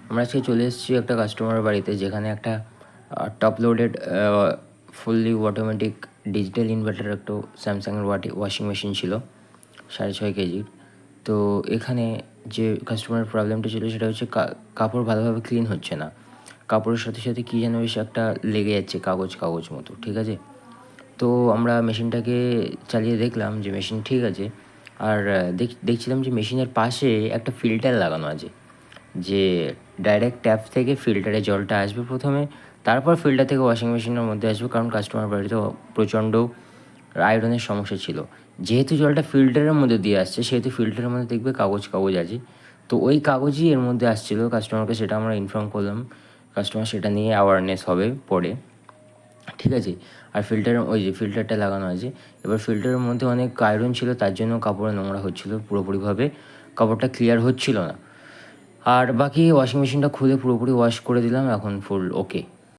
আমরা আজকে চলে এসেছি একটা কাস্টমারের বাড়িতে, যেখানে একটা top loaded fully automatic digital inverter একটা স্যামসাংয়ের ওয়াশিং মেশিন ছিল 6.5 কেজির। তো এখানে যে কাস্টমারের প্রবলেমটা ছিল সেটা হচ্ছে কাপড় ভালোভাবে ক্লিন হচ্ছে না। কাপড়ের সাথে সাথে কী যেন বেশ একটা লেগে যাচ্ছে, কাগজ কাগজ মতো, ঠিক আছে। তো আমরা মেশিনটাকে চালিয়ে দেখলাম যে মেশিন ঠিক আছে। আর দেখছিলাম যে মেশিনের পাশে একটা ফিল্টার লাগানো আছে, যে ডাইরেক্ট ট্যাপ থেকে ফিল্টারে জলটা আসবে প্রথমে, তারপর ফিল্টার থেকে ওয়াশিং মেশিনের মধ্যে আসবে। কারণ কাস্টমার বাড়িতে প্রচণ্ড আয়রনের সমস্যা ছিল। যেহেতু জলটা ফিল্টারের মধ্যে দিয়ে আসছে, সেহেতু ফিল্টারের মধ্যে দেখবে কাগজ কাগজ আছে। তো ওই কাগজই এর মধ্যে আসছিলো কাস্টমারকে, সেটা আমরা ইনফর্ম করলাম। কাস্টমার সেটা নিয়ে অ্যাওয়ারনেস হবে পরে, ঠিক আছে। আর ওই যে ফিল্টারটা লাগানো আছে, এবার ফিল্টারের মধ্যে অনেক আয়রন ছিল, তার জন্য কাপড়ে নোংরা হচ্ছিলো, পুরোপুরিভাবে কাপড়টা ক্লিয়ার হচ্ছিল না। আর বাকি ওয়াশিং মেশিনটা খুলে পুরোপুরি ওয়াশ করে দিলাম, এখন ফুল ওকে।